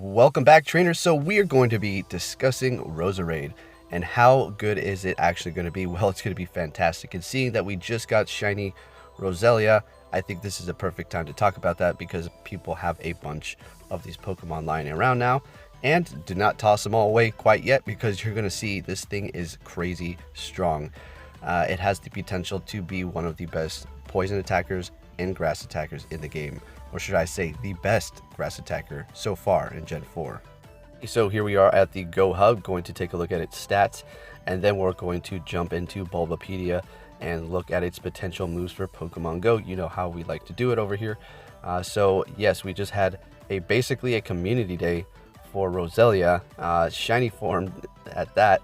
Welcome back, trainers. So we are going to be discussing Roserade and how good is it actually going to be? Well, it's going to be fantastic. And seeing that we just got shiny Roselia, I think this is a perfect time to talk about that because people have a bunch of these Pokemon lying around now. And do not toss them all away quite yet because you're going to see this thing is crazy strong. It has the potential to be one of the best poison attackers and grass attackers in the game. Or should I say, the best grass attacker so far in Gen 4. So here we are at the Go Hub, going to take a look at its stats, and then we're going to jump into Bulbapedia and look at its potential moves for Pokemon Go. You know how we like to do it over here. So yes, we just had basically a community day for Roselia, shiny form at that.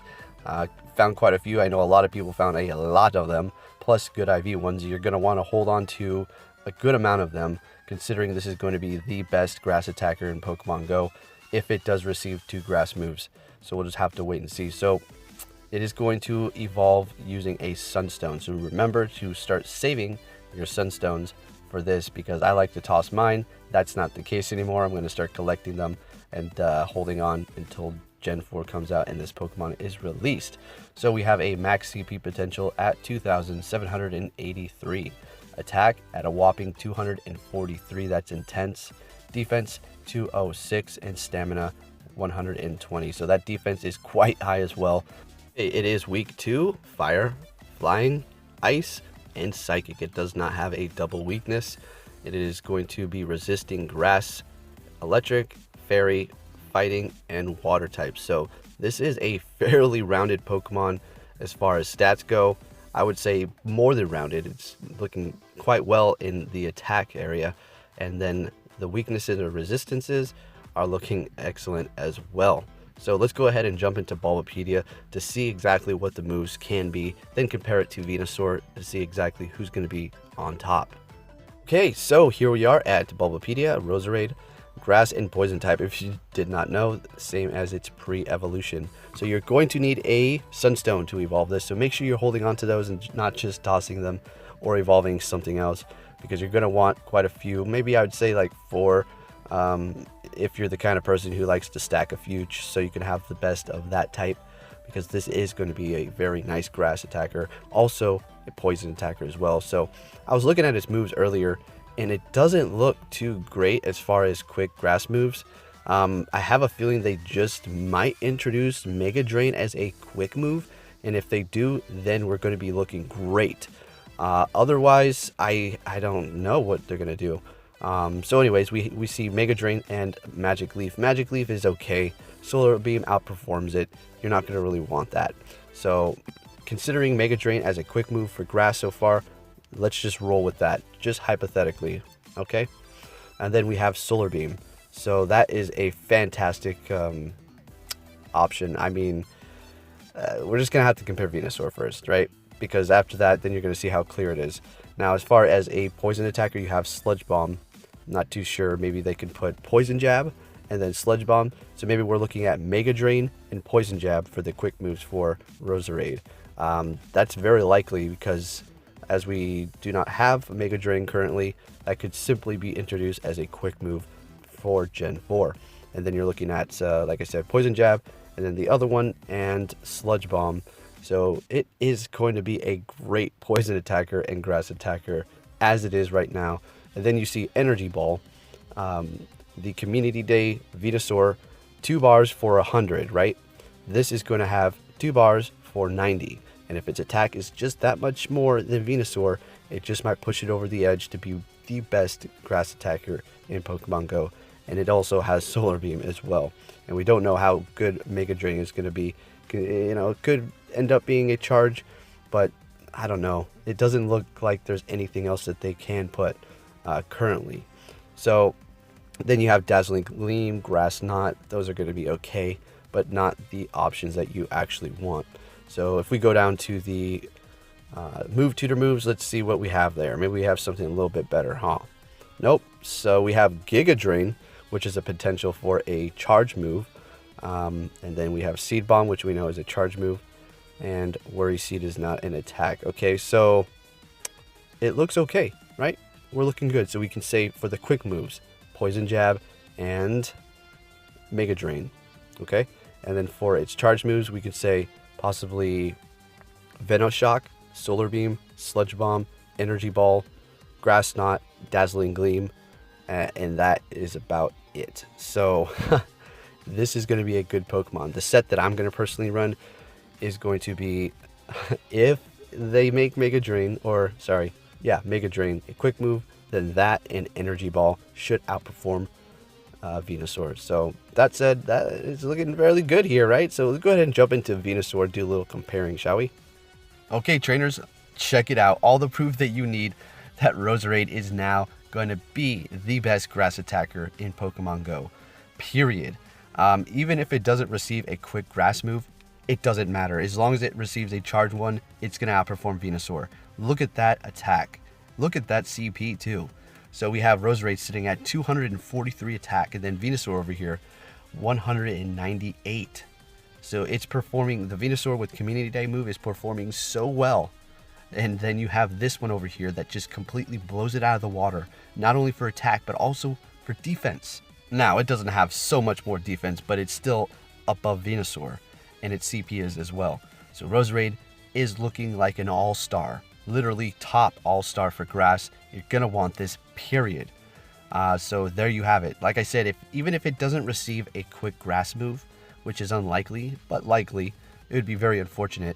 Found quite a few. I know a lot of people found a lot of them, plus good IV ones. You're going to want to hold on to a good amount of them, considering this is going to be the best grass attacker in Pokemon Go if it does receive 2 grass moves. So we'll just have to wait and see. So it is going to evolve using a Sunstone. So remember to start saving your Sunstones for this because I like to toss mine. That's not the case anymore. I'm going to start collecting them and holding on until Gen 4 comes out and this Pokemon is released. So we have a max CP potential at 2,783. Attack at a whopping 243, that's intense. Defense 206 and stamina 120. So that defense is quite high as well. It is weak to fire, flying, ice, and psychic. It does not have a double weakness. It is going to be resisting grass, electric, fairy, fighting, and water types. So this is a fairly rounded Pokemon as far as stats go. I would say more than rounded. It's looking quite well in the attack area, and then the weaknesses or resistances are looking excellent as well. So let's go ahead and jump into Bulbapedia to see exactly what the moves can be, then compare it to Venusaur to see exactly who's going to be on top. Okay, so here we are at Bulbapedia, Roserade, grass and poison type. If you did not know, same as its pre-evolution. So you're going to need a Sunstone to evolve this, so make sure you're holding on to those and not just tossing them or evolving something else, because you're going to want quite a few. Maybe I would say like 4 if you're the kind of person who likes to stack a few so you can have the best of that type, because this is going to be a very nice grass attacker, also a poison attacker as well. So I was looking at its moves earlier and it doesn't look too great as far as quick grass moves. I have a feeling they just might introduce Mega Drain as a quick move, and if they do, then we're going to be looking great. Otherwise, I don't know what they're going to do. So anyways, we see Mega Drain and Magic Leaf. Magic Leaf is okay. Solar Beam outperforms it. You're not going to really want that. So considering Mega Drain as a quick move for grass so far, let's just roll with that, just hypothetically, okay? And then we have Solar Beam. So that is a fantastic option. I mean, we're just going to have to compare Venusaur first, right? Because after that, then you're going to see how clear it is. Now, as far as a poison attacker, you have Sludge Bomb. Not too sure. Maybe they can put Poison Jab and then Sludge Bomb. So maybe we're looking at Mega Drain and Poison Jab for the quick moves for Roserade. That's very likely because as we do not have Mega Drain currently, that could simply be introduced as a quick move for Gen 4. And then you're looking at, like I said, Poison Jab, and then the other one, and Sludge Bomb. So it is going to be a great poison attacker and grass attacker as it is right now. And then you see Energy Ball, the Community Day Venusaur, 2 bars for 100, right? This is going to have 2 bars for 90. And if its attack is just that much more than Venusaur, it just might push it over the edge to be the best grass attacker in Pokemon Go. And it also has Solar Beam as well. And we don't know how good Mega Drain is going to be. You know, it could end up being a charge, but I don't know. It doesn't look like there's anything else that they can put currently. So then you have Dazzling Gleam, Grass Knot. Those are going to be okay, but not the options that you actually want. So if we go down to the move tutor moves, let's see what we have there. Maybe we have something a little bit better, huh? Nope. So we have Giga Drain, which is a potential for a charge move. And then we have Seed Bomb, which we know is a charge move. And Worry Seed is not an attack. Okay, so it looks okay, right? We're looking good. So we can say for the quick moves, Poison Jab and Mega Drain, okay? And then for its charge moves, we could say possibly Venoshock, Solar Beam, Sludge Bomb, Energy Ball, Grass Knot, Dazzling Gleam, and that is about it. So this is going to be a good Pokemon. The set that I'm going to personally run is going to be, if they make Mega Drain, Mega Drain, a quick move, then that and Energy Ball should outperform Venusaur. So that said, that is looking fairly good here, right? So let's go ahead and jump into Venusaur, do a little comparing, shall we? Okay, trainers, check it out. All the proof that you need that Roserade is now going to be the best grass attacker in Pokemon Go, period. Even if it doesn't receive a quick grass move, it doesn't matter. As long as it receives a charge one, it's going to outperform Venusaur. Look at that attack. Look at that CP too. So we have Roserade sitting at 243 attack, and then Venusaur over here, 198. So it's performing, the Venusaur with Community Day move is performing so well. And then you have this one over here that just completely blows it out of the water, not only for attack, but also for defense. Now, it doesn't have so much more defense, but it's still above Venusaur, and its CP is as well. So Roserade is looking like an all-star, literally top all-star for grass. You're going to want this, period. So there you have it. Like I said, even if it doesn't receive a quick grass move, which is unlikely, but likely, it would be very unfortunate.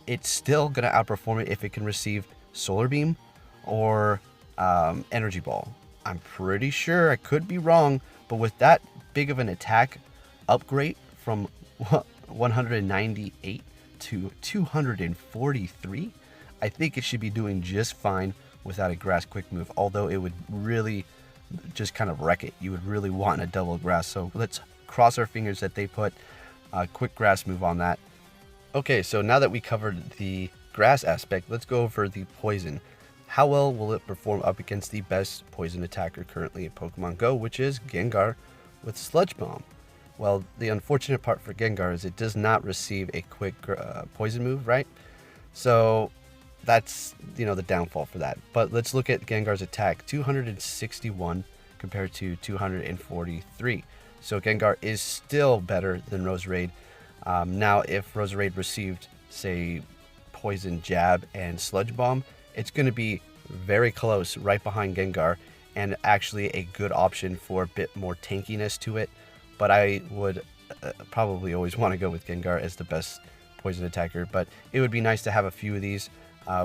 It's still going to outperform it if it can receive Solar Beam or Energy Ball. I'm pretty sure, I could be wrong, but with that big of an attack upgrade from 198 to 243, I think it should be doing just fine without a grass quick move, although it would really just kind of wreck it. You would really want a double grass, so let's cross our fingers that they put a quick grass move on that. Okay, so now that we covered the grass aspect, let's go over the poison. How well will it perform up against the best poison attacker currently in Pokemon Go, which is Gengar with Sludge Bomb? Well, the unfortunate part for Gengar is it does not receive a quick poison move, right? So that's, the downfall for that. But let's look at Gengar's attack, 261 compared to 243. So Gengar is still better than Roserade. Now, if Roserade received, say, Poison Jab and Sludge Bomb, it's going to be very close, right behind Gengar, and actually a good option for a bit more tankiness to it. But I would probably always want to go with Gengar as the best poison attacker. But it would be nice to have a few of these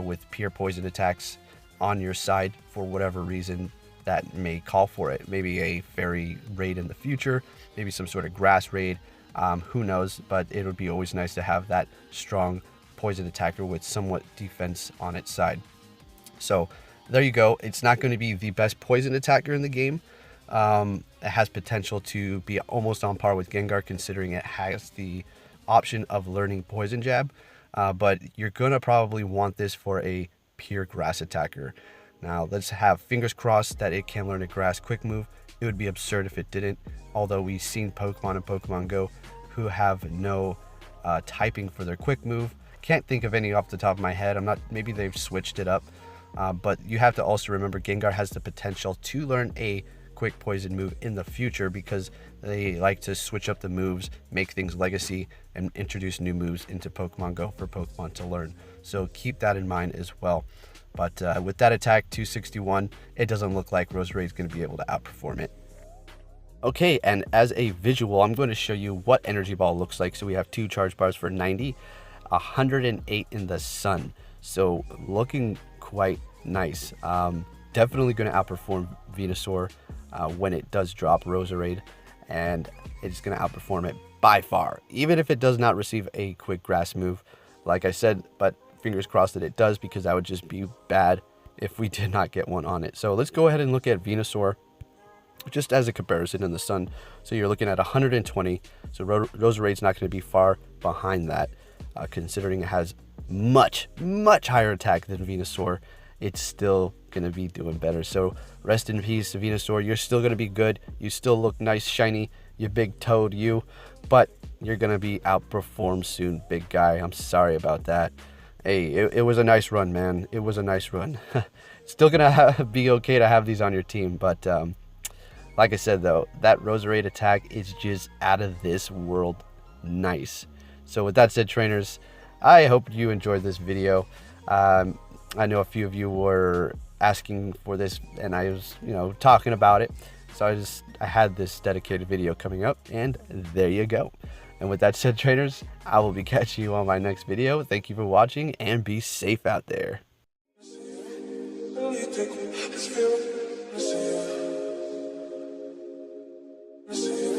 with pure poison attacks on your side for whatever reason that may call for it. Maybe a fairy raid in the future, maybe some sort of grass raid. Who knows, but it would be always nice to have that strong poison attacker with somewhat defense on its side. So there you go. It's not going to be the best poison attacker in the game. It has potential to be almost on par with Gengar, considering it has the option of learning Poison Jab. But you're going to probably want this for a pure grass attacker. Now, let's have fingers crossed that it can learn a grass quick move. It would be absurd if it didn't, although we've seen Pokemon in Pokemon Go who have no typing for their quick move. Can't think of any off the top of my head. Maybe they've switched it up. But you have to also remember Gengar has the potential to learn a quick poison move in the future because they like to switch up the moves, make things legacy, and introduce new moves into Pokemon Go for Pokemon to learn. So keep that in mind as well. But with that attack, 261, it doesn't look like Roserade is going to be able to outperform it. Okay, and as a visual, I'm going to show you what Energy Ball looks like. So we have 2 charge bars for 90, 108 in the sun. So looking quite nice. Definitely going to outperform Venusaur when it does drop Roserade, and it's going to outperform it by far, even if it does not receive a quick grass move, like I said, but fingers crossed that it does, because that would just be bad if we did not get one on it. So let's go ahead and look at Venusaur just as a comparison in the sun. So you're looking at 120, so Roserade's not going to be far behind that, considering it has much higher attack than Venusaur. It's still going to be doing better. So rest in peace, Venusaur. You're still going to be good. You still look nice, shiny, you big toad, you. But you're going to be outperformed soon, big guy. I'm sorry about that. Hey, it was a nice run, man. It was a nice run. Still going to be okay to have these on your team. But like Like I said though, that Roserade attack is just out of this world nice. So with that said, trainers, I hope you enjoyed this video. I know a few of you were asking for this, and I was, talking about it. So I had this dedicated video coming up, and there you go. And with that said, trainers, I will be catching you on my next video. Thank you for watching, and be safe out there. Let's